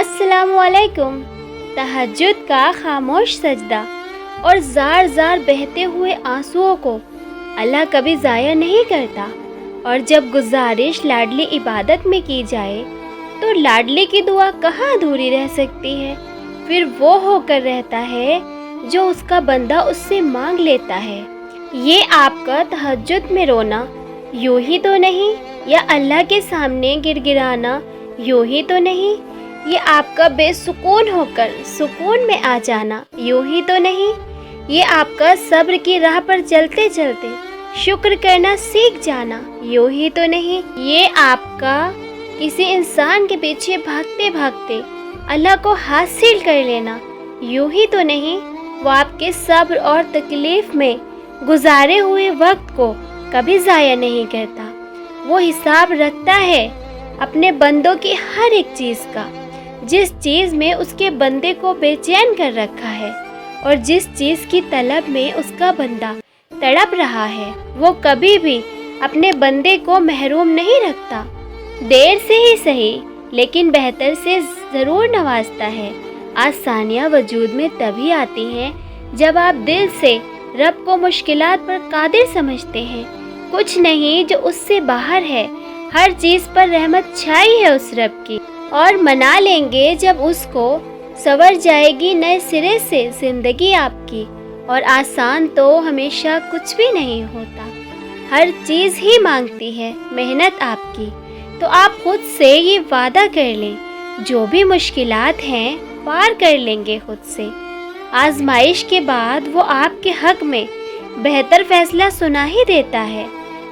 السلام علیکم۔ تہجد کا خاموش سجدہ اور زار زار بہتے ہوئے آنسوؤں کو اللہ کبھی ضائع نہیں کرتا، اور جب گزارش لاڈلی عبادت میں کی جائے تو لاڈلی کی دعا کہاں ادھوری رہ سکتی ہے؟ پھر وہ ہو کر رہتا ہے جو اس کا بندہ اس سے مانگ لیتا ہے۔ یہ آپ کا تہجد میں رونا یوں ہی تو نہیں، یا اللہ کے سامنے گر گرانا یوں ہی تو نہیں، یہ آپ کا بے سکون ہو کر سکون میں آ جانا یوں ہی تو نہیں، یہ آپ کا صبر کی راہ پر چلتے چلتے شکر کرنا سیکھ جانا یوں ہی تو نہیں، یہ آپ کا کسی انسان کے پیچھے بھاگتے بھاگتے اللہ کو حاصل کر لینا یوں ہی تو نہیں۔ وہ آپ کے صبر اور تکلیف میں گزارے ہوئے وقت کو کبھی ضائع نہیں کرتا۔ وہ حساب رکھتا ہے اپنے بندوں کی ہر ایک چیز کا، جس چیز میں اس کے بندے کو بے چین کر رکھا ہے اور جس چیز کی طلب میں اس کا بندہ تڑپ رہا ہے، وہ کبھی بھی اپنے بندے کو محروم نہیں رکھتا۔ دیر سے ہی صحیح لیکن بہتر سے ضرور نوازتا ہے۔ آسانیاں وجود میں تبھی آتی ہیں جب آپ دل سے رب کو مشکلات پر قادر سمجھتے ہیں۔ کچھ نہیں جو اس سے باہر ہے، ہر چیز پر رحمت چھائی ہے اس رب کی، اور منا لیں گے جب اس کو سنور جائے گی نئے سرے سے زندگی آپ کی۔ اور آسان تو ہمیشہ کچھ بھی نہیں ہوتا، ہر چیز ہی مانگتی ہے محنت آپ کی۔ تو آپ خود سے یہ وعدہ کر لیں، جو بھی مشکلات ہیں پار کر لیں گے خود سے۔ آزمائش کے بعد وہ آپ کے حق میں بہتر فیصلہ سنا ہی دیتا ہے۔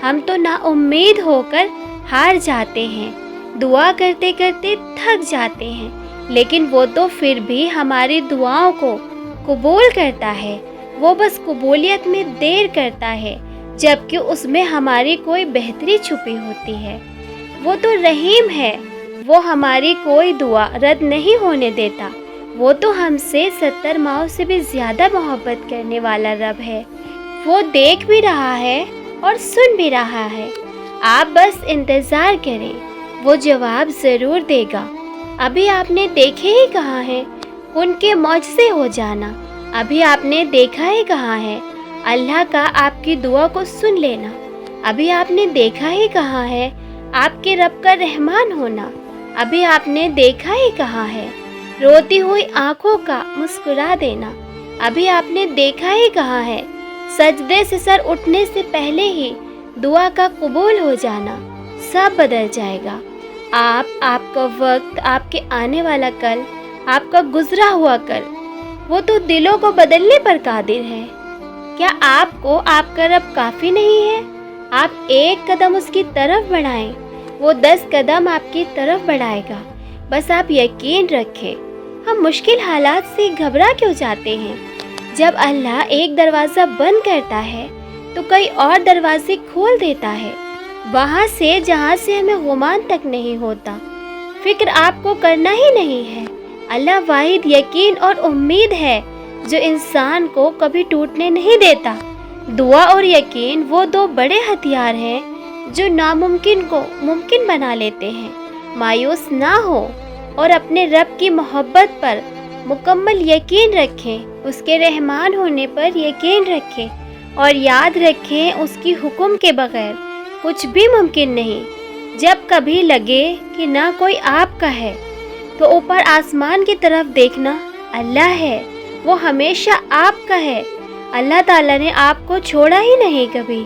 ہم تو نا امید ہو کر ہار جاتے ہیں، دعا کرتے کرتے تھک جاتے ہیں، لیکن وہ تو پھر بھی ہماری دعاؤں کو قبول کرتا ہے۔ وہ بس قبولیت میں دیر کرتا ہے، جبکہ اس میں ہماری کوئی بہتری چھپی ہوتی ہے۔ وہ تو رحیم ہے، وہ ہماری کوئی دعا رد نہیں ہونے دیتا۔ وہ تو ہم سے 70 ماؤں سے بھی زیادہ محبت کرنے والا رب ہے۔ وہ دیکھ بھی رہا ہے اور سن بھی رہا ہے۔ آپ بس انتظار کریں، وہ جواب ضرور دے گا۔ ابھی آپ نے دیکھے ہی کہاں ہے ان کے معجزے ہو جانا، ابھی آپ نے دیکھا ہی کہاں ہے اللہ کا آپ کی دعا کو سن لینا، ابھی آپ نے دیکھا ہی کہاں ہے آپ کے رب کا رحمان ہونا، ابھی آپ نے دیکھا ہی کہاں ہے روتی ہوئی آنکھوں کا مسکرا دینا، ابھی آپ نے دیکھا ہی کہاں ہے سجدے سے سر اٹھنے سے پہلے ہی دعا کا قبول ہو جانا۔ سب بدل جائے گا، آپ کا وقت، آپ کے آنے والا کل، آپ کا گزرا ہوا کل۔ وہ تو دلوں کو بدلنے پر قادر ہے۔ کیا آپ کو آپ کا رب کافی نہیں ہے؟ آپ ایک قدم اس کی طرف بڑھائیں، وہ 10 قدم آپ کی طرف بڑھائے گا۔ بس آپ یقین رکھیں۔ ہم مشکل حالات سے گھبرا کیوں جاتے ہیں؟ جب اللہ ایک دروازہ بند کرتا ہے تو کئی اور دروازے کھول دیتا ہے، وہاں سے جہاں سے ہمیں گمان تک نہیں ہوتا۔ فکر آپ کو کرنا ہی نہیں ہے۔ اللہ واحد یقین اور امید ہے جو انسان کو کبھی ٹوٹنے نہیں دیتا۔ دعا اور یقین وہ 2 بڑے ہتھیار ہیں جو ناممکن کو ممکن بنا لیتے ہیں۔ مایوس نہ ہو اور اپنے رب کی محبت پر مکمل یقین رکھیں، اس کے رحمان ہونے پر یقین رکھیں، اور یاد رکھیں اس کی حکم کے بغیر کچھ بھی ممکن نہیں۔ جب کبھی لگے کہ نہ کوئی آپ کا ہے تو اوپر آسمان کی طرف دیکھنا، اللہ ہے، وہ ہمیشہ آپ کا ہے۔ اللہ تعالیٰ نے آپ کو چھوڑا ہی نہیں کبھی،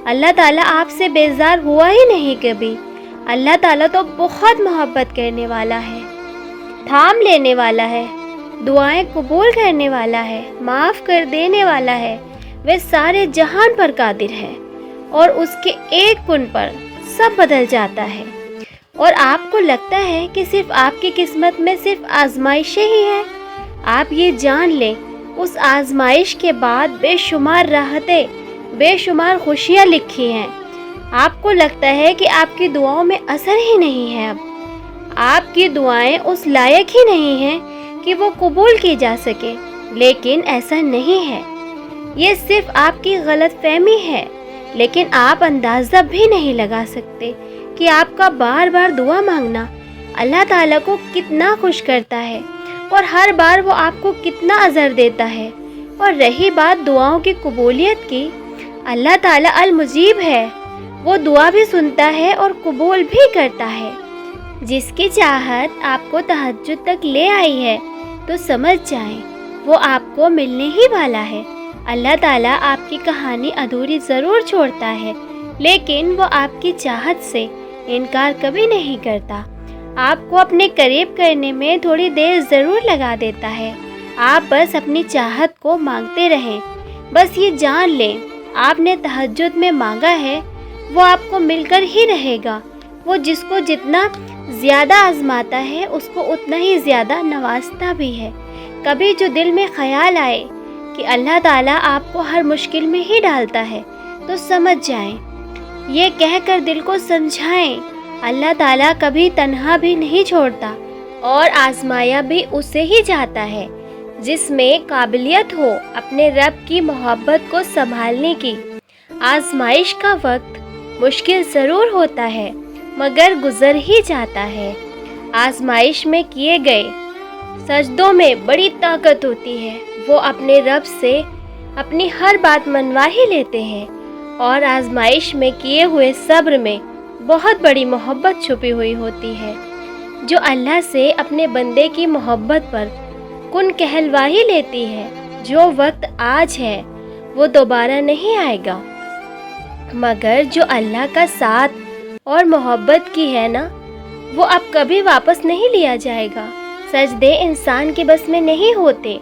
اللہ تعالیٰ آپ سے بیزار ہوا ہی نہیں کبھی۔ اللہ تعالیٰ تو بہت محبت کرنے والا ہے، تھام لینے والا ہے، دعائیں قبول کرنے والا ہے، معاف کر دینے والا ہے۔ وہ سارے جہان پر قادر ہے اور اس کے ایک کن پر سب بدل جاتا ہے۔ اور آپ کو لگتا ہے کہ صرف آپ کی قسمت میں صرف آزمائشیں ہی ہیں؟ آپ یہ جان لیں اس آزمائش کے بعد بے شمار راحتیں، بے شمار خوشیاں لکھی ہیں۔ آپ کو لگتا ہے کہ آپ کی دعاؤں میں اثر ہی نہیں ہے، اب آپ کی دعائیں اس لائق ہی نہیں ہیں کہ وہ قبول کی جا سکے، لیکن ایسا نہیں ہے۔ یہ صرف آپ کی غلط فہمی ہے، لیکن آپ اندازہ بھی نہیں لگا سکتے کہ آپ کا بار بار دعا مانگنا اللہ تعالیٰ کو کتنا خوش کرتا ہے اور ہر بار وہ آپ کو کتنا اجر دیتا ہے۔ اور رہی بات دعاؤں کی قبولیت کی، اللہ تعالیٰ المجیب ہے، وہ دعا بھی سنتا ہے اور قبول بھی کرتا ہے۔ جس کی چاہت آپ کو تہجد تک لے آئی ہے تو سمجھ جائیں وہ آپ کو ملنے ہی والا ہے۔ اللہ تعالیٰ آپ کی کہانی ادھوری ضرور چھوڑتا ہے، لیکن وہ آپ کی چاہت سے انکار کبھی نہیں کرتا۔ آپ کو اپنے قریب کرنے میں تھوڑی دیر ضرور لگا دیتا ہے۔ آپ بس اپنی چاہت کو مانگتے رہیں۔ بس یہ جان لیں آپ نے تہجد میں مانگا ہے وہ آپ کو مل کر ہی رہے گا۔ وہ جس کو جتنا زیادہ آزماتا ہے اس کو اتنا ہی زیادہ نوازتا بھی ہے۔ کبھی جو دل میں خیال آئے کہ اللہ تعالیٰ آپ کو ہر مشکل میں ہی ڈالتا ہے تو سمجھ جائیں، یہ کہہ کر دل کو سمجھائیں، اللہ تعالیٰ کبھی تنہا بھی نہیں چھوڑتا اور آزمایا بھی اسے ہی جاتا ہے جس میں قابلیت ہو اپنے رب کی محبت کو سنبھالنے کی۔ آزمائش کا وقت مشکل ضرور ہوتا ہے مگر گزر ہی جاتا ہے۔ آزمائش میں کیے گئے سجدوں میں بڑی طاقت ہوتی ہے، وہ اپنے رب سے اپنی ہر بات منوا ہی لیتے ہیں، اور آزمائش میں کیے ہوئے صبر میں بہت بڑی محبت چھپی ہوئی ہوتی ہے۔ جو اللہ سے اپنے بندے کی محبت پر کن کہلوا ہی لیتی ہے، جو وقت آج ہے وہ دوبارہ نہیں آئے گا، مگر جو اللہ کا ساتھ اور محبت کی ہے نا، وہ اب کبھی واپس نہیں لیا جائے گا۔ سجدے انسان کے بس میں نہیں ہوتے،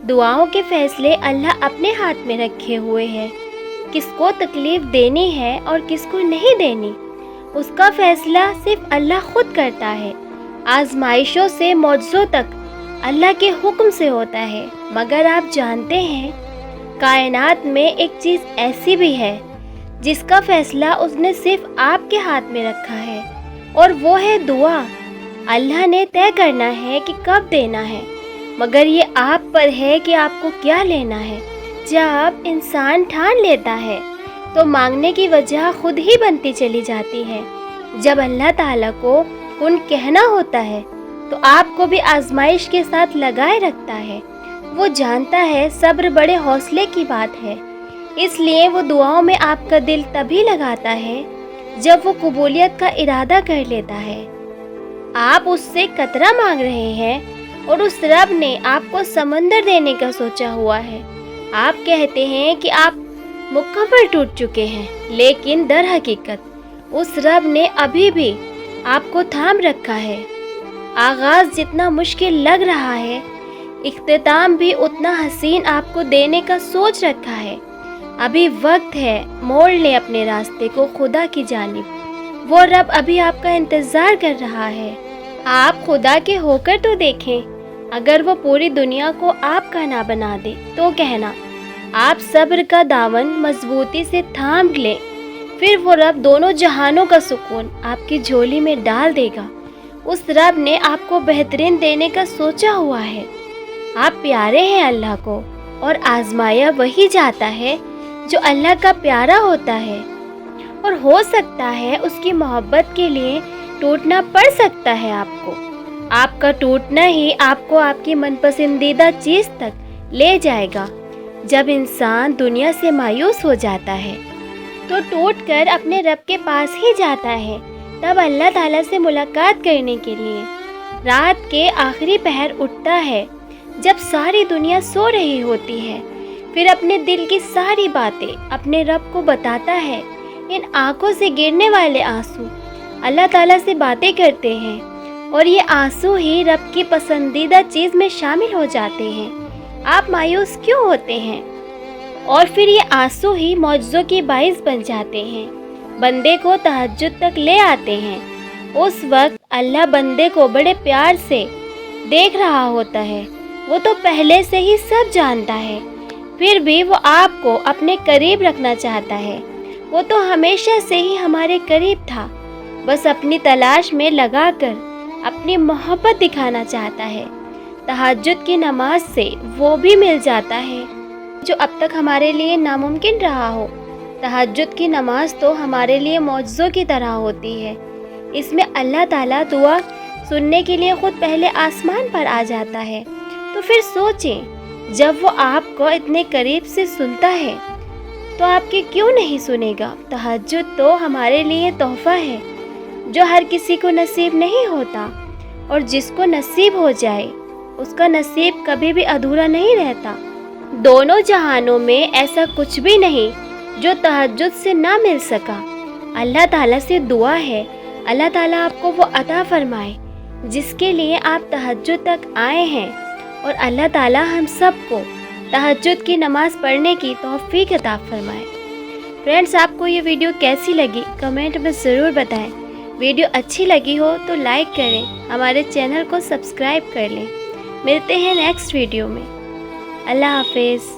دعاؤں کے فیصلے اللہ اپنے ہاتھ میں رکھے ہوئے ہیں۔ کس کو تکلیف دینی ہے اور کس کو نہیں دینی، اس کا فیصلہ صرف اللہ خود کرتا ہے۔ آزمائشوں سے معجزوں تک اللہ کے حکم سے ہوتا ہے، مگر آپ جانتے ہیں کائنات میں ایک چیز ایسی بھی ہے جس کا فیصلہ اس نے صرف آپ کے ہاتھ میں رکھا ہے، اور وہ ہے دعا۔ اللہ نے طے کرنا ہے کہ کب دینا ہے، مگر یہ آپ پر ہے کہ آپ کو کیا لینا ہے۔ جب انسان ٹھان لیتا ہے تو مانگنے کی وجہ خود ہی بنتی چلی جاتی ہے۔ جب اللہ تعالیٰ کو کن کہنا ہوتا ہے تو آپ کو بھی آزمائش کے ساتھ لگائے رکھتا ہے۔ وہ جانتا ہے صبر بڑے حوصلے کی بات ہے، اس لیے وہ دعاؤں میں آپ کا دل تبھی لگاتا ہے جب وہ قبولیت کا ارادہ کر لیتا ہے۔ آپ اس سے قطرہ مانگ رہے ہیں اور اس رب نے آپ کو سمندر دینے کا سوچا ہوا ہے۔ آپ کہتے ہیں کہ آپ مکمل ٹوٹ چکے ہیں، لیکن در حقیقت اس رب نے ابھی بھی آپ کو تھام رکھا ہے۔ آغاز جتنا مشکل لگ رہا ہے، اختتام بھی اتنا حسین آپ کو دینے کا سوچ رکھا ہے۔ ابھی وقت ہے، موڑ لیں اپنے راستے کو خدا کی جانب۔ وہ رب ابھی آپ کا انتظار کر رہا ہے۔ آپ خدا کے ہو کر تو دیکھیں، اگر وہ پوری دنیا کو آپ کا نہ بنا دے تو کہنا۔ آپ صبر کا دامن مضبوطی سے تھام لیں، پھر وہ رب دونوں جہانوں کا سکون آپ کی جھولی میں ڈال دے گا۔ اس رب نے آپ کو بہترین دینے کا سوچا ہوا ہے۔ آپ پیارے ہیں اللہ کو، اور آزمایا وہی جاتا ہے جو اللہ کا پیارا ہوتا ہے، اور ہو سکتا ہے اس کی محبت کے لیے ٹوٹنا پڑ سکتا ہے آپ کو۔ آپ کا ٹوٹنا ہی آپ کو آپ کی من پسندیدہ چیز تک لے جائے گا۔ جب انسان دنیا سے مایوس ہو جاتا ہے تو ٹوٹ کر اپنے رب کے پاس ہی جاتا ہے، تب اللہ تعالیٰ سے ملاقات کرنے کے لیے رات کے آخری پہر اٹھتا ہے، جب ساری دنیا سو رہی ہوتی ہے، پھر اپنے دل کی ساری باتیں اپنے رب کو بتاتا ہے۔ ان آنکھوں سے گرنے والے آنسو اللہ تعالیٰ سے باتیں کرتے ہیں، اور یہ آنسو ہی رب کی پسندیدہ چیز میں شامل ہو جاتے ہیں۔ آپ مایوس کیوں ہوتے ہیں؟ اور پھر یہ آنسو ہی معجزوں کی باعث بن جاتے ہیں، بندے کو تہجد تک لے آتے ہیں۔ اس وقت اللہ بندے کو بڑے پیار سے دیکھ رہا ہوتا ہے، وہ تو پہلے سے ہی سب جانتا ہے، پھر بھی وہ آپ کو اپنے قریب رکھنا چاہتا ہے۔ وہ تو ہمیشہ سے ہی ہمارے قریب تھا، بس اپنی تلاش میں لگا کر اپنی محبت دکھانا چاہتا ہے۔ تہجد کی نماز سے وہ بھی مل جاتا ہے جو اب تک ہمارے لیے ناممکن رہا ہو۔ تہجد کی نماز تو ہمارے لیے معجزوں کی طرح ہوتی ہے۔ اس میں اللہ تعالیٰ دعا سننے کے لیے خود پہلے آسمان پر آ جاتا ہے، تو پھر سوچیں جب وہ آپ کو اتنے قریب سے سنتا ہے تو آپ کی کیوں نہیں سنے گا۔ تہجد تو ہمارے لیے تحفہ ہے جو ہر کسی کو نصیب نہیں ہوتا، اور جس کو نصیب ہو جائے اس کا نصیب کبھی بھی ادھورا نہیں رہتا۔ دونوں جہانوں میں ایسا کچھ بھی نہیں جو تہجد سے نہ مل سکا۔ اللہ تعالیٰ سے دعا ہے اللہ تعالیٰ آپ کو وہ عطا فرمائے جس کے لیے آپ تہجد تک آئے ہیں، اور اللہ تعالیٰ ہم سب کو تہجد کی نماز پڑھنے کی توفیق عطا فرمائے۔ فرینڈس، آپ کو یہ ویڈیو کیسی لگی کمنٹ میں ضرور بتائیں۔ ویڈیو اچھی لگی ہو تو لائک کریں، ہمارے چینل کو سبسکرائب کر لیں۔ ملتے ہیں نیکسٹ ویڈیو میں۔ اللہ حافظ۔